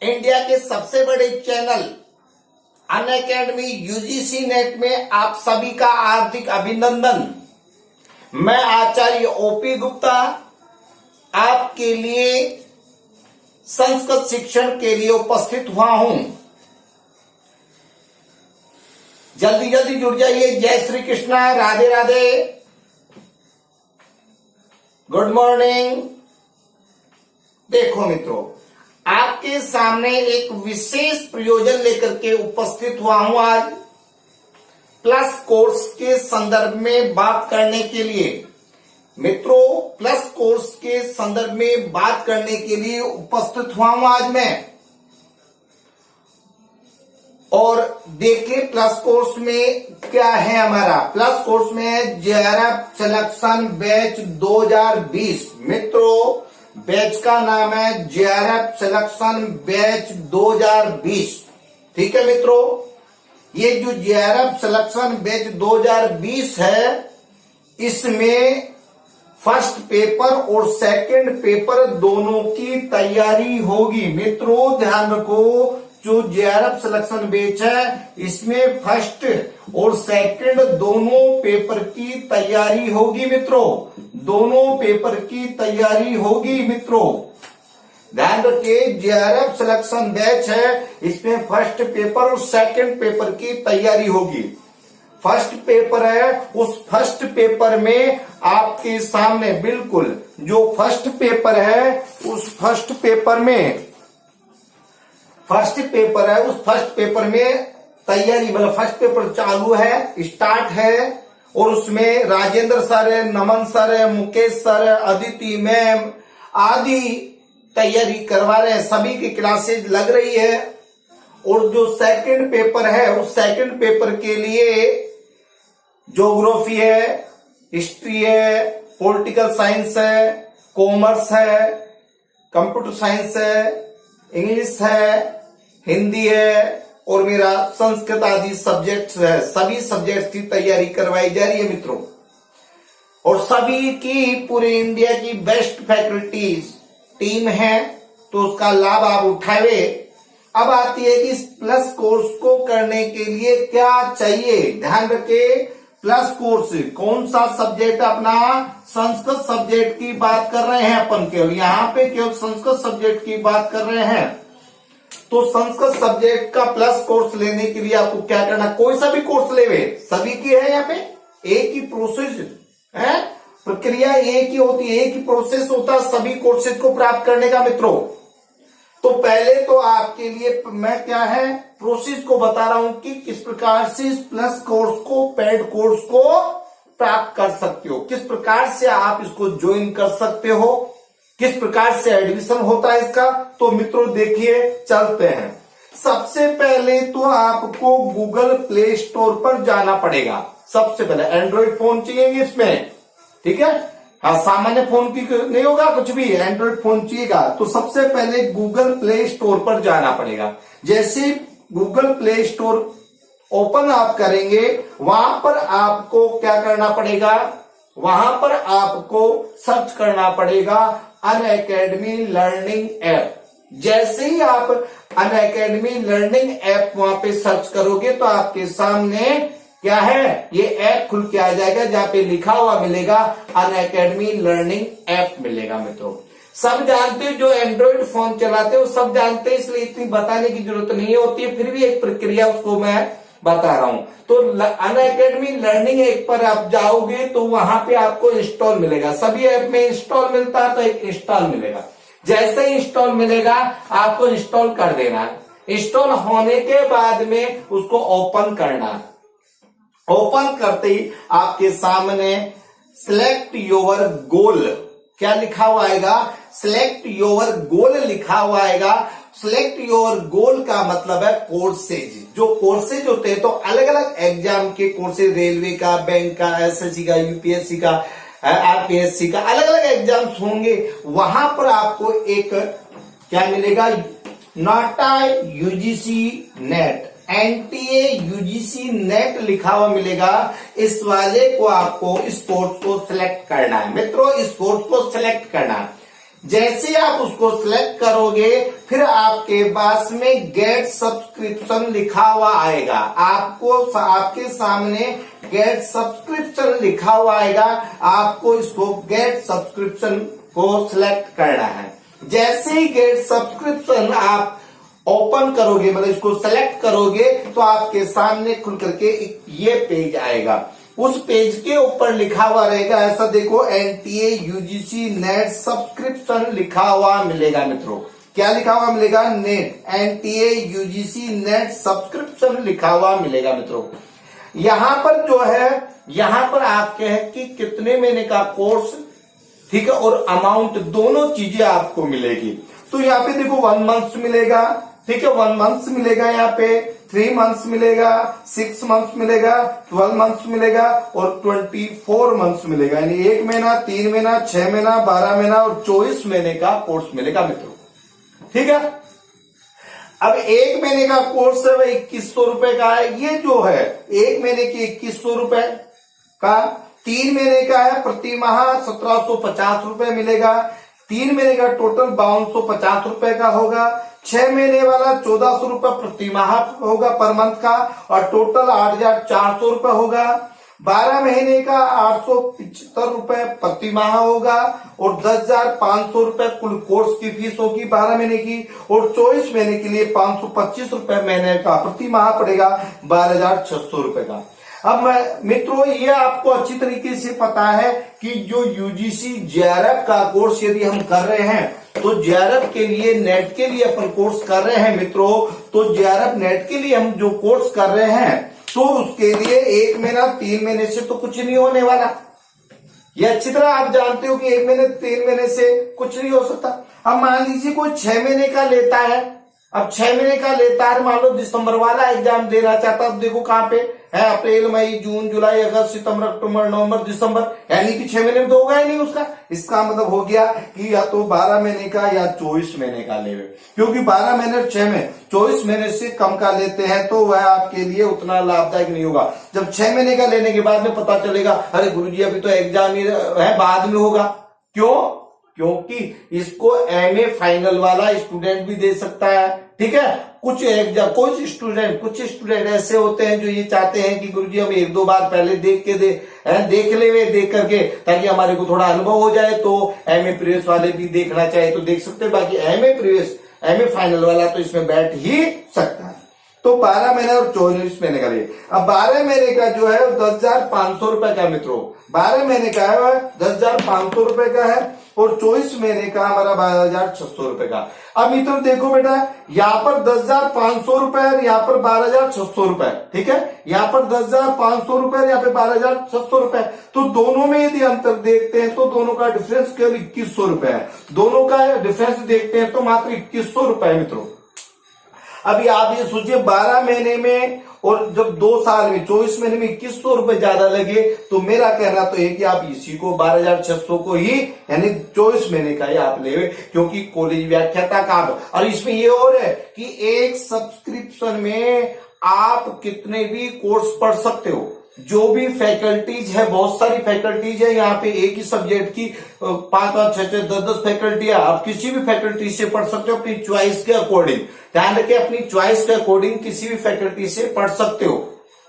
India के सबसे बड़े चैनल अनअकैडमी यूजीसी नेट में आप सभी का हार्दिक अभिनंदन। मैं आचार्य ओपी गुप्ता आपके लिए संस्कृत शिक्षण के लिए उपस्थित हुआ हूं। जल्दी जल्दी जुड़ जाइए। जय श्री कृष्णा, राधे राधे, गुड मॉर्निंग। देखो मित्रों, आपके सामने एक विशेष प्रयोजन लेकर के उपस्थित हुआ हूं आज प्लस कोर्स के संदर्भ में बात करने के लिए। मित्रों, प्लस कोर्स के संदर्भ में बात करने के लिए उपस्थित हुआ हूं आज मैं। और देखिए प्लस कोर्स में क्या है हमारा। प्लस कोर्स में है जेआरएफ सिलेक्शन बैच 2020। मित्रों, बैच का नाम है जेआरएफ सिलेक्शन बैच 2020। ठीक है मित्रों, ये जो जेआरएफ सिलेक्शन बैच 2020 है, इसमें फर्स्ट पेपर और सेकंड पेपर दोनों की तैयारी होगी। मित्रों ध्यान रखो, जो जेआरएफ सिलेक्शन बैच है इसमें फर्स्ट और सेकंड दोनों पेपर की तैयारी होगी। मित्रों, दोनों पेपर की तैयारी होगी। मित्रों ध्यान रखिए, जेआरएफ सिलेक्शन बैच है, इसमें फर्स्ट पेपर और सेकंड पेपर की तैयारी होगी। फर्स्ट पेपर है, उस फर्स्ट पेपर में आपके सामने बिल्कुल जो फर्स्ट पेपर है, उस फर्स्ट पेपर में उस फर्स्ट पेपर में तैयारी, मतलब फर्स्ट पेपर चालू है, स्टार्ट है, और उसमें राजेंद्र सर है, नमन सर है, मुकेश सर है, अदिति मैम आदि तैयारी करवा रहे हैं। सभी की क्लासेज लग रही है। और जो सेकंड पेपर है, उस सेकंड पेपर के लिए ज्योग्राफी है, हिस्ट्री है, पॉलिटिकल साइंस है, कॉमर्स है, कंप्यूटर साइंस है, इंग्लिश है, हिंदी है और मेरा संस्कृत आदि सब्जेक्ट्स है। सभी सब्जेक्ट्स की तैयारी करवाई जा रही है मित्रों, और सभी की पूरे इंडिया की बेस्ट फैकल्टीज टीम है, तो उसका लाभ आप उठाए। अब आती है कि इस प्लस कोर्स को करने के लिए क्या चाहिए। ध्यान रखें, प्लस कोर्स कौन सा सब्जेक्ट अपना संस्कृत सब्जेक्ट की बात कर रहे हैं अपन, केवल यहाँ पे केवल संस्कृत सब्जेक्ट की बात कर रहे हैं। तो संस्कृत सब्जेक्ट का प्लस कोर्स लेने के लिए आपको क्या करना, कोई सा भी कोर्स लेवे, सभी की है यहाँ पे एक ही प्रोसेस है, प्रक्रिया एक ही होती है, एक ही प्रोसेस होता है सभी कोर्सेज को प्राप्त करने का। मित्रों तो पहले तो आपके लिए मैं क्या है प्रोसेस को बता रहा हूं कि किस प्रकार से इस प्लस कोर्स को, पेड कोर्स को प्राप्त कर सकते हो, किस प्रकार से आप इसको ज्वाइन कर सकते हो, किस प्रकार से एडमिशन होता है इसका। तो मित्रों देखिए चलते हैं। सबसे पहले तो आपको गूगल प्ले स्टोर पर जाना पड़ेगा। सबसे पहले एंड्रॉइड फोन चाहिए इसमें, ठीक है, हाँ सामान्य फोन की नहीं होगा, कुछ भी एंड्रॉइड फोन चाहिएगा। तो सबसे पहले गूगल प्ले स्टोर पर जाना पड़ेगा। जैसे गूगल प्ले स्टोर ओपन आप करेंगे, वहां पर आपको क्या करना पड़ेगा, वहां पर आपको सर्च करना पड़ेगा अनअकैडमी लर्निंग ऐप। जैसे ही आप अनअकैडमी लर्निंग ऐप वहां पे सर्च करोगे तो आपके सामने क्या है, ये ऐप खुल के आ जाएगा, जहां पे लिखा हुआ मिलेगा अनअकैडमी लर्निंग ऐप मिलेगा। मित्रों सब जानते हो, जो एंड्रॉइड फोन चलाते हो सब जानते हैं, इसलिए इतनी बताने की जरूरत नहीं होती है, फिर भी एक प्रक्रिया उसको मैं बता रहा हूं। तो अनअकैडमी लर्निंग ऐप पर आप जाओगे तो वहां पे आपको इंस्टॉल मिलेगा। सभी ऐप में इंस्टॉल मिलता है, तो एक इंस्टॉल मिलेगा। जैसे ही इंस्टॉल मिलेगा आपको इंस्टॉल कर देना। इंस्टॉल होने के बाद में उसको ओपन करना। ओपन करते ही आपके सामने सिलेक्ट योर गोल क्या लिखा हुआ आएगा, सिलेक्ट योर गोल लिखा हुआ आएगा। सिलेक्ट योर गोल का मतलब है कोर्सेज। जो कोर्सेज होते हैं तो अलग अलग एग्जाम के कोर्सेज, रेलवे का, बैंक का, एसएससी का, यूपीएससी का, आरपीएससी का, अलग अलग एग्जाम्स होंगे। वहां पर आपको एक क्या मिलेगा, नाटा UGC NET, NTA UGC NET लिखा हुआ मिलेगा। इस वाले को आपको, इस कोर्स को सिलेक्ट करना है। मित्रों इस कोर्स को सिलेक्ट करना है। जैसे आप उसको सिलेक्ट करोगे फिर आपके पास में गेट सब्सक्रिप्शन लिखा हुआ आएगा। आपको आपके सामने गेट सब्सक्रिप्शन लिखा हुआ आएगा। आपको इसको गेट सब्सक्रिप्शन को सिलेक्ट करना है। जैसे ही गेट सब्सक्रिप्शन आप ओपन करोगे, मतलब इसको सेलेक्ट करोगे, तो आपके सामने खुल करके ये पेज आएगा। उस पेज के ऊपर लिखा हुआ रहेगा, ऐसा देखो, एनटीए यूजीसी नेट सब्सक्रिप्शन लिखा हुआ मिलेगा मित्रों। क्या लिखा हुआ मिलेगा? Net, NTA UGC net subscription लिखा हुआ मिलेगा मित्रों। यहां पर जो है, यहां पर आपके है कि कितने महीने का कोर्स, ठीक है, और अमाउंट दोनों चीजें आपको मिलेगी। तो यहाँ पे देखो 1 मंथ मिलेगा, ठीक है, 1 मंथ मिलेगा, यहाँ पे 3 मंथ्स मिलेगा, 6 मंथ्स मिलेगा, 12 मंथ्स मिलेगा और 24 मंथ्स मिलेगा। यानी 1 महीना, 3 महीना, 6 महीना, 12 महीना और 24 महीने का कोर्स मिलेगा मित्रों, ठीक है। अब 1 महीने का कोर्स है वह 2100 रुपए का है। ये जो है 1 महीने की 2100 रुपए का, 3 महीने का है प्रति माह 1750 रुपए मिलेगा। 3 महीने का टोटल 5250 रुपए का होगा। 6 महीने वाला 1400 रुपए प्रति माह होगा पर मंथ का, और टोटल 8400 रुपए होगा। 12 महीने का 875 रुपए प्रति माह होगा और 10,500 रुपए कुल कोर्स की फीस होगी 12 महीने की। और 24 महीने के लिए 525 रुपए महीने का प्रति माह पड़ेगा, 12,600 रुपए का। अब मित्रों, ये आपको अच्छी तरीके से पता है कि जो यूजीसी जेआरएफ का कोर्स यदि हम कर रहे हैं, तो जेआरएफ के लिए, नेट के लिए अपन कोर्स कर रहे हैं मित्रों, तो जेआरएफ नेट के लिए हम जो कोर्स कर रहे हैं, तो उसके लिए 1 महीना 3 महीने से तो कुछ नहीं होने वाला। ये अच्छी तरह आप जानते हो कि 1 महीने 3 महीने से कुछ नहीं हो सकता। अब मान लीजिए कोई 6 महीने का लेता है, अब 6 महीने का लेता है, मान लो दिसंबर वाला एग्जाम देना चाहता है, अब देखो कहां पे है, अप्रैल, मई, जून, जुलाई, अगस्त, सितंबर, अक्टूबर, नवंबर, दिसंबर, यानी कि 6 महीने में तो होगा ही नहीं उसका। इसका मतलब हो गया कि या तो 12 महीने का या 24 महीने का लेवे, क्योंकि 12 महीने 6 महीने 24 महीने से कम का लेते हैं तो वह आपके लिए उतना लाभदायक नहीं होगा। जब 6 महीने का लेने के बाद में पता चलेगा, अरे गुरुजी अभी तो एग्जाम ही है, बाद में होगा। क्यों? क्योंकि इसको एमए फाइनल वाला स्टूडेंट भी दे सकता है, ठीक है। कुछ स्टूडेंट ऐसे होते हैं जो ये चाहते हैं कि गुरुजी हम 1-2 बार पहले देख करके, ताकि हमारे को थोड़ा अनुभव हो जाए, तो एमए प्रीवियस वाले भी देखना चाहे तो देख सकते हैं। बाकी एमए फाइनल वाला तो इसमें बैठ ही सकता है। तो 12 महीने और 24 महीने का लिए। अब 12 महीने का जो है 10,500 रुपए का मित्रों, 12 महीने का है 10,500 रुपए का है और 24 महीने का हमारा 12,600 रुपए का। अब मित्रों देखो बेटा, यहाँ पर 10,500 रुपए और यहाँ पर 12,600 रुपए, ठीक है। यहाँ पर 10,500 रुपए और यहाँ पे 12,600 रुपए, तो दोनों में यदि अंतर देखते हैं तो दोनों का डिफरेंस केवल 2100 रुपए है। दोनों का डिफरेंस देखते हैं तो मात्र 2100 रुपए मित्रों। अभी आप ये सोचिए 12 महीने में और जब 2 साल में 24 महीने में 2100 रुपए ज्यादा लगे, तो मेरा कहना तो है कि आप इसी को 12,600 को ही, यानी 24 महीने का ही आप ले, क्योंकि कॉलेज व्याख्याता का। और इसमें ये और है कि एक सब्सक्रिप्शन में आप कितने भी कोर्स पढ़ सकते हो। जो भी फैकल्टीज है, बहुत सारी फैकल्टीज है यहाँ पे, एक ही सब्जेक्ट की 5-5, 6-6, 10-10 फैकल्टी है। आप किसी भी फैकल्टी से पढ़ सकते हो अपनी चॉइस के अकॉर्डिंग। ध्यान रखें, अपनी चॉइस के अकॉर्डिंग किसी भी फैकल्टी से पढ़ सकते हो।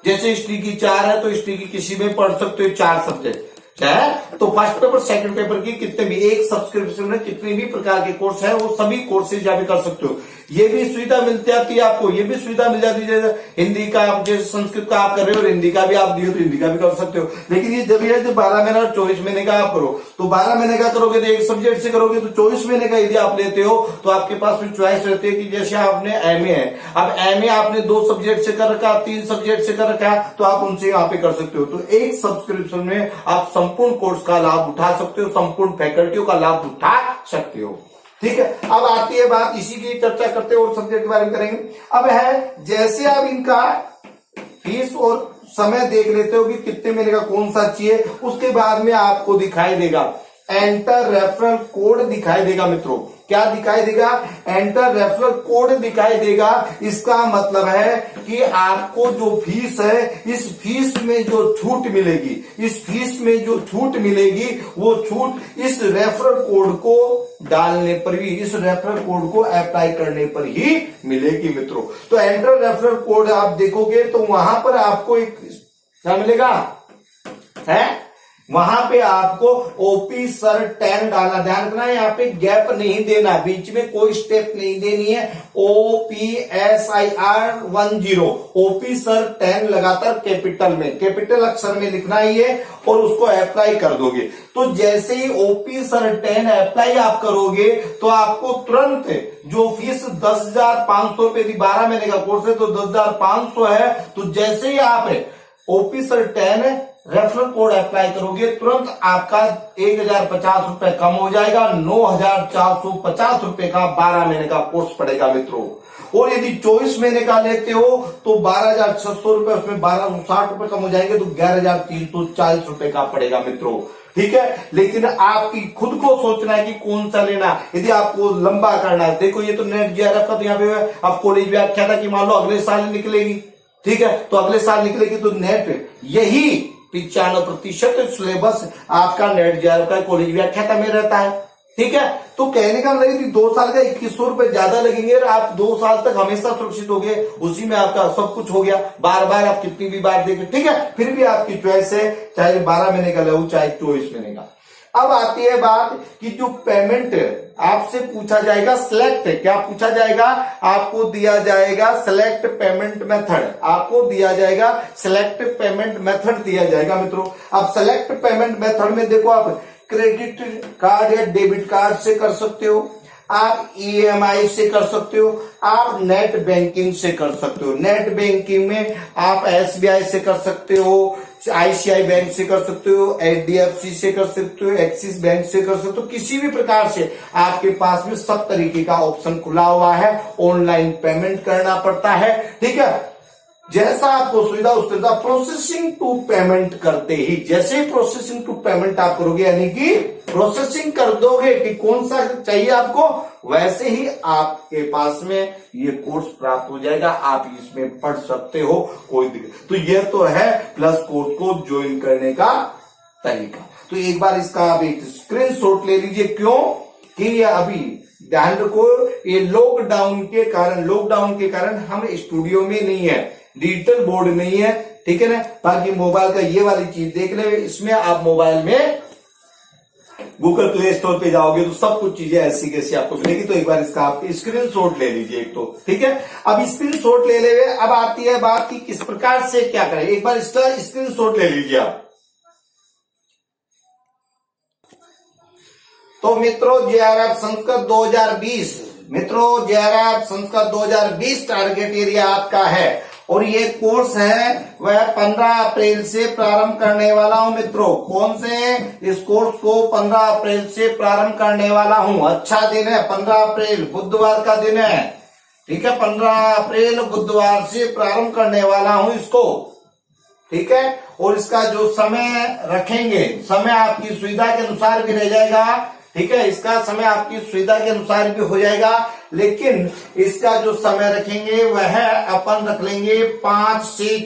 जैसे हिस्ट्री की 4 है तो हिस्ट्री की किसी में पढ़ सकते हो, 4 सब्जेक्ट है। तो फर्स्ट पेपर सेकंड पेपर की कितने भी, एक सब्सक्रिप्शन में कितने भी प्रकार के कोर्स है, वो सभी कोर्सेज यहाँ पे कर सकते हो। ये भी सुविधा मिल जाती है आपको, ये भी सुविधा मिल जाती है। हिंदी का, जैसे संस्कृत का आप कर रहे हो और हिंदी का भी आप दिए तो हिंदी का भी कर सकते हो। लेकिन ये जब 12 महीना और 24 महीने का आप करो, तो 12 महीने का करोगे तो एक सब्जेक्ट से करोगे, तो 24 महीने का यदि आप लेते हो तो आपके पास फिर चॉइस रहती है कि जैसे आपने एमए है, अब एमए आपने 2 सब्जेक्ट से कर रखा, 3 सब्जेक्ट से कर रखा है, तो आप उनसे यहाँ पे कर सकते हो। तो एक सब्सक्रिप्शन में आप संपूर्ण कोर्स का लाभ उठा सकते हो, संपूर्ण फैकल्टियों का लाभ उठा सकते हो, ठीक है। अब आती है बात, इसी की चर्चा करते और सब्जेक्ट के बारे में करेंगे। अब है, जैसे आप इनका फीस और समय देख लेते हो कि कितने महीने का कौन सा चाहिए, उसके बाद में आपको दिखाई देगा एंटर रेफरल कोड दिखाई देगा मित्रों। क्या दिखाई देगा, एंटर रेफरल कोड दिखाई देगा। इसका मतलब है कि आपको जो फीस है, इस फीस में जो छूट मिलेगी, इस फीस में जो छूट मिलेगी, वो छूट इस रेफरल कोड को डालने पर भी, इस रेफरल कोड को अप्लाई करने पर ही मिलेगी मित्रों। तो एंटर रेफरल कोड आप देखोगे तो वहां पर आपको एक क्या मिलेगा है, वहां पे आपको ओपी सर 10 डालना। ध्यान रखना यहाँ पे गैप नहीं देना, बीच में कोई स्टेप नहीं देनी है। OPSIR10 ओपी सर 10 लगातार कैपिटल में, कैपिटल अक्षर में लिखना ही है और उसको अप्लाई कर दोगे। तो जैसे ही ओपी सर 10 अप्लाई आप करोगे तो आपको तुरंत जो फीस 10,500 रुपए थी, 12 महीने का कोर्स है तो 10,500 है। तो जैसे ही आप OP sir 10 referral code apply करोगे तुरंत आपका 1,050 रुपए कम हो जाएगा, 9,450 रुपए का 12 महीने का कोर्स पड़ेगा मित्रों। और यदि 24 महीने का लेते हो तो 12,600 रुपए, उसमें 1,260 रुपए कम हो जाएंगे तो 11,340 रुपए का पड़ेगा मित्रों। ठीक है, लेकिन आपकी खुद को सोचना है कि कौन सा लेना। यदि आपको लंबा करना है, देखो ये तो नेट जेआरएफ का, तो यहाँ पे आप कॉलेज व्याख्या था कि मान लो अगले साल निकलेगी, ठीक है, तो अगले साल निकलेगी तो नेट यही 95% सिलेबस आपका नेट जेआरएफ का कॉलेज व्याख्याता में रहता है। ठीक है, तो कहने का मतलब कि 2 साल का 2100 रुपए ज्यादा लगेंगे और आप 2 साल तक हमेशा सुरक्षित हो गए, उसी में आपका सब कुछ हो गया। बार बार आप कितनी भी बार देखें, ठीक है, फिर भी आपकी चॉइस है, चाहे 12 महीने का लो चाहे 24 महीने का। अब आती है बात कि जो पेमेंट आपसे पूछा जाएगा, सिलेक्ट क्या पूछा जाएगा, आपको दिया जाएगा सिलेक्ट पेमेंट मेथड, आपको दिया जाएगा सिलेक्ट पेमेंट मेथड दिया जाएगा मित्रों। अब सिलेक्ट पेमेंट मेथड में देखो, आप क्रेडिट कार्ड या डेबिट कार्ड से कर सकते हो, आप ईएमआई से कर सकते हो, आप नेट बैंकिंग से कर सकते हो। नेट बैंकिंग में आप एसबीआई से कर सकते हो, आईसीआई बैंक से कर सकते हो, एचडीएफसी से कर सकते हो, एक्सिस बैंक से कर सकते हो। किसी भी प्रकार से आपके पास में सब तरीके का ऑप्शन खुला हुआ है, ऑनलाइन पेमेंट करना पड़ता है। ठीक है, जैसा आपको सुविधा उस तरह प्रोसेसिंग टू पेमेंट करते ही, जैसे ही प्रोसेसिंग टू पेमेंट आप करोगे, यानी कि प्रोसेसिंग कर दोगे कि कौन सा चाहिए आपको, वैसे ही आपके पास में ये कोर्स प्राप्त हो जाएगा, आप इसमें पढ़ सकते हो, कोई दिक्कत। तो ये तो है प्लस कोर्स को ज्वाइन करने का तरीका। तो एक बार इसका आप एक स्क्रीनशॉट ले लीजिए। क्यों कि ये अभी ध्यान रखो, ये लॉकडाउन के कारण हम स्टूडियो में नहीं है, डिजिटल बोर्ड नहीं है, ठीक है ना। बाकी मोबाइल का ये वाली चीज देख ले, इसमें आप मोबाइल में गूगल प्ले स्टोर पे जाओगे तो सब कुछ चीजें ऐसी कैसी आपको मिलेगी। तो एक बार इसका आप स्क्रीनशॉट ले लीजिए एक तो, ठीक है। अब स्क्रीनशॉट ले ले, अब आती है बात कि किस प्रकार से क्या करें। एक बार इसका स्क्रीनशॉट ले लीजिए आप। तो मित्रों जेआरएफ संस्कृत 2020, मित्रों जेआरएफ संस्कृत 2020 टारगेट एरिया आपका है और ये कोर्स है वह 15 अप्रैल से प्रारंभ करने वाला हूं मित्रों। कौन से, इस कोर्स को 15 अप्रैल से प्रारंभ करने वाला हूं। अच्छा दिन है, 15 अप्रैल बुधवार का दिन है, ठीक है। 15 अप्रैल बुधवार से प्रारंभ करने वाला हूं इसको, ठीक है। और इसका जो समय रखेंगे, समय आपकी सुविधा के अनुसार भी रह जाएगा, ठीक है। इसका समय आपकी सुविधा के अनुसार भी हो जाएगा, लेकिन इसका जो समय रखेंगे वह अपन रख लेंगे 5 से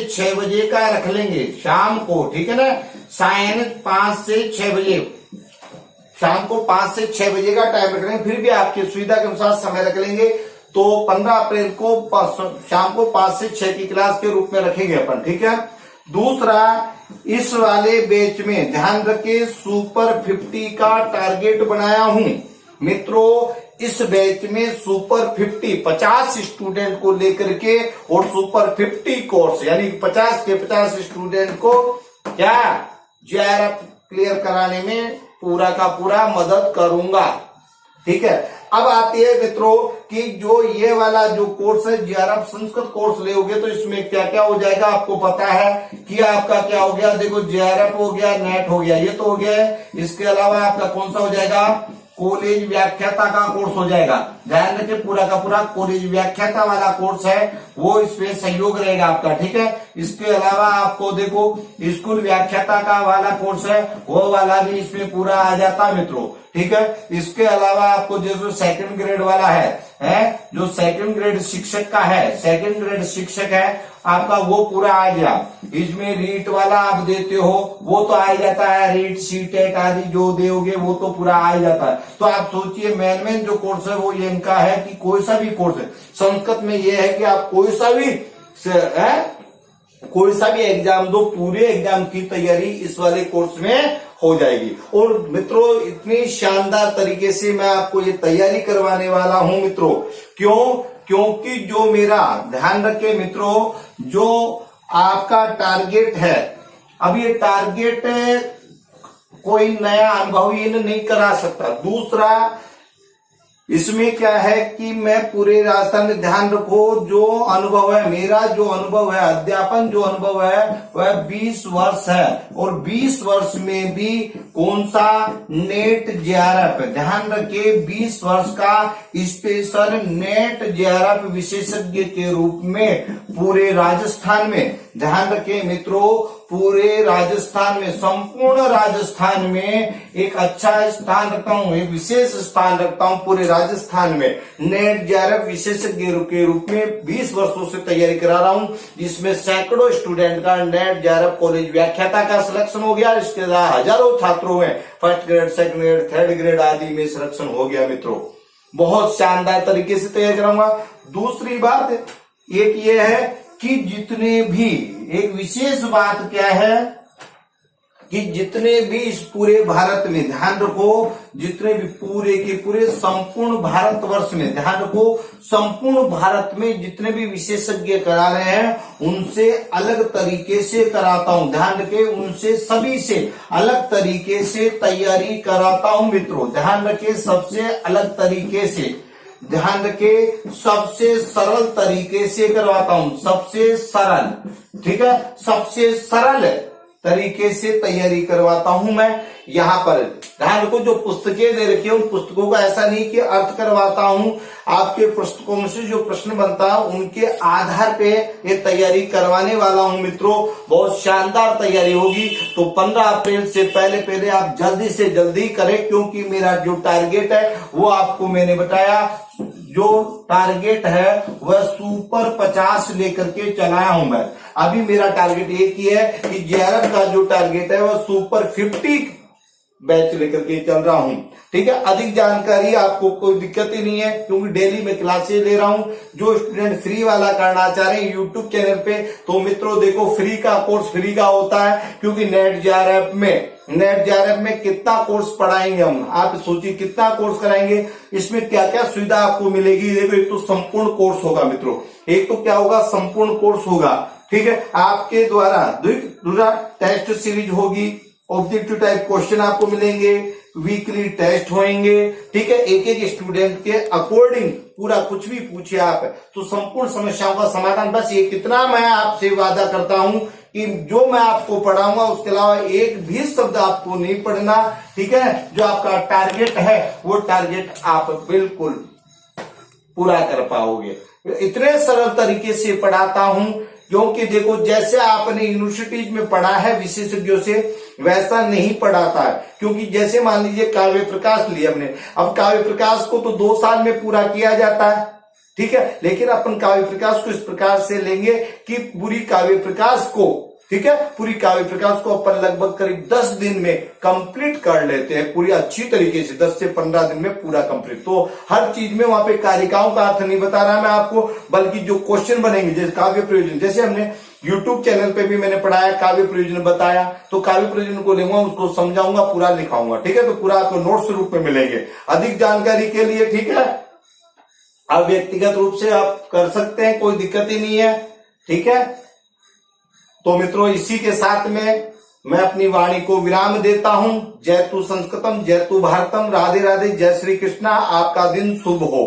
6 बजे का रख लेंगे शाम को, ठीक है ना। सायं 5 से 6 बजे, शाम को 5 से 6 बजे का टाइम रख लेंगे, फिर भी आपकी सुविधा के अनुसार समय रख लेंगे। तो 15 अप्रैल को शाम को 5 से 6 की क्लास के रूप में रखेंगे अपन, ठीक है। दूसरा, इस वाले बैच में ध्यान रखिए सुपर 50 का टारगेट बनाया हूं मित्रों। इस बैच में सुपर 50 स्टूडेंट को लेकर के और सुपर 50 कोर्स यानी 50 के 50 स्टूडेंट को क्या जेआरएफ क्लियर कराने में पूरा का पूरा मदद करूंगा, ठीक है। अब आती है मित्रों कि जो ये वाला जो कोर्स है जेआरएफ संस्कृत कोर्स लोगे तो इसमें क्या क्या हो जाएगा आपको पता है कि आपका क्या हो गया। देखो जेआरएफ हो गया, नेट हो गया, ये तो हो गया है। इसके अलावा आपका कौन सा हो जाएगा, कॉलेज व्याख्याता का कोर्स हो जाएगा। ध्यान रखिए पूरा का पूरा कॉलेज व्याख्याता वाला कोर्स है वो इसमें सहयोग रहेगा आपका, ठीक है। इसके अलावा आपको देखो स्कूल व्याख्याता का वाला कोर्स है वो वाला भी इसमें पूरा आ जाता है मित्रों, ठीक है। इसके अलावा आपको जो सेकंड ग्रेड वाला है जो सेकंड ग्रेड शिक्षक का है, सेकंड ग्रेड शिक्षक है आपका, वो पूरा आ गया। इसमें रीट वाला आप देते हो वो तो आ ही जाता है, रीट सीटेट आदि जो दोगे वो तो पूरा आ ही जाता है। तो आप सोचिए मेन जो कोर्स है वो ये इनका है कि कोई सा भी कोर्स है, संस्कृत में ये है कि आप कोई सा भी एग्जाम दो, पूरे एग्जाम की तैयारी इस वाले कोर्स में हो जाएगी। और मित्रों इतनी शानदार तरीके से मैं आपको ये तैयारी करवाने वाला हूं मित्रों, क्योंकि जो मेरा ध्यान रखे मित्रों, जो आपका टारगेट है, अब ये टारगेट कोई नया अनुभवी नहीं करा सकता। दूसरा इसमें क्या है कि मैं पूरे राजस्थान में, ध्यान रखो, जो अनुभव है मेरा, जो अनुभव है अध्यापन जो अनुभव है वह 20 वर्ष है, और 20 वर्ष में भी कौन सा नेट जेआरएफ, ध्यान रखिए 20 वर्ष का स्पेशल नेट जेआरएफ विशेषज्ञ के रूप में पूरे राजस्थान में, ध्यान रखिए मित्रों, पूरे राजस्थान में, संपूर्ण राजस्थान में एक अच्छा स्थान रखता हूं, एक विशेष स्थान रखता हूं पूरे राजस्थान में। नेट जेआरएफ विशेषज्ञ के रूप में 20 वर्षों से तैयारी करा रहा हूं, जिसमें सैकड़ों स्टूडेंट का नेट जेआरएफ कॉलेज व्याख्याता का सिलेक्शन हो गया। इसके अलावा हजारों छात्रों में first grade, second grade, third grade आदि में सिलेक्शन हो गया मित्रों। बहुत शानदार तरीके से तैयार कराऊंगा। दूसरी बात एक ये है कि जितने भी, एक विशेष बात क्या है कि जितने भी इस पूरे भारत में, ध्यान रखो, जितने भी पूरे के पूरे संपूर्ण भारतवर्ष में, ध्यान रखो, संपूर्ण भारत में जितने भी विशेषज्ञ करा रहे हैं उनसे अलग तरीके से कराता हूं, ध्यान रखे, उनसे सभी से अलग तरीके से तैयारी कराता हूं मित्रों। ध्यान रखे सबसे अलग तरीके से, ध्यान रखे सबसे सरल तरीके से करवाता हूं, सबसे सरल, ठीक है, सबसे सरल तरीके से तैयारी करवाता हूं मैं। यहाँ पर ध्यान रखो जो पुस्तकें दे रखी है उन पुस्तकों का ऐसा नहीं कि अर्थ करवाता हूं, आपके पुस्तकों से जो प्रश्न बनता है उनके आधार पे ये तैयारी करवाने वाला हूं मित्रों। बहुत शानदार तैयारी होगी। तो 15 अप्रैल से पहले आप जल्दी से जल्दी करें, क्योंकि मेरा जो टारगेट है वो आपको मैंने बताया, जो टारगेट है वह सुपर 50 लेकर के चलाया हूं मैं। अभी मेरा टारगेट एक ही है कि जेआरएफ का जो टारगेट है वह सुपर 50 बैच लेकर के चल रहा हूं, ठीक है। अधिक जानकारी आपको कोई दिक्कत ही नहीं है, क्योंकि डेली में क्लासेस ले रहा हूं। जो स्टूडेंट फ्री वाला करना चाह रहे हैं यूट्यूब चैनल पे, तो मित्रों देखो फ्री का कोर्स फ्री का होता है, क्योंकि नेट जेआरएफ में कितना कोर्स पढ़ाएंगे हम, आप सोचिए कितना कोर्स कराएंगे, इसमें क्या क्या सुविधा आपको मिलेगी। देखो एक तो संपूर्ण कोर्स होगा मित्रों, एक तो क्या होगा, संपूर्ण कोर्स होगा, ठीक है। आपके द्वारा दूसरा टेस्ट सीरीज होगी, ऑब्जेक्टिव टाइप क्वेश्चन आपको मिलेंगे, वीकली टेस्ट होंगे, ठीक है। एक एक स्टूडेंट के अकॉर्डिंग पूरा कुछ भी पूछिए आप, तो संपूर्ण समस्याओं का समाधान। बस ये कितना मैं आपसे वादा करता हूं कि जो मैं आपको पढ़ाऊंगा उसके अलावा एक भी शब्द आपको नहीं पढ़ना, ठीक है। जो आपका टारगेट है वो टारगेट आप बिल्कुल पूरा कर पाओगे। इतने सरल तरीके से पढ़ाता हूं, क्योंकि देखो जैसे आपने यूनिवर्सिटीज में पढ़ा है विशेषज्ञों से, वैसा नहीं पढ़ाता है। क्योंकि जैसे मान लीजिए काव्य प्रकाश लिया हमने, अब काव्य प्रकाश को तो 2 साल में पूरा किया जाता है, ठीक है। लेकिन अपन काव्य प्रकाश को इस प्रकार से लेंगे कि पूरी काव्य प्रकाश को, ठीक है, पूरी काव्य प्रकाश को अपन लगभग करीब 10 दिन में कंप्लीट कर लेते हैं, पूरी अच्छी तरीके से 10 से 15 दिन में पूरा कंप्लीट। तो हर चीज में वहां पे कारिकाओं का अर्थ नहीं बता रहा मैं आपको, बल्कि जो क्वेश्चन बनेंगे, जैसे काव्य प्रयोजन, जैसे हमने यूट्यूब चैनल पे भी मैंने पढ़ाया, काव्य प्रयोजन बताया, तो काव्य प्रयोजन को लेंगे, उसको समझाऊंगा, पूरा लिखाऊंगा, ठीक है। तो पूरा आपको नोट्स रूप में मिलेंगे। अधिक जानकारी के लिए, ठीक है, आप व्यक्तिगत रूप से आप कर सकते हैं, कोई दिक्कत ही नहीं है, ठीक है। तो मित्रों इसी के साथ में मैं अपनी वाणी को विराम देता हूं। जय तु संस्कृतम, जय तु भारतम, राधे राधे, जय श्री कृष्णा। आपका दिन शुभ हो।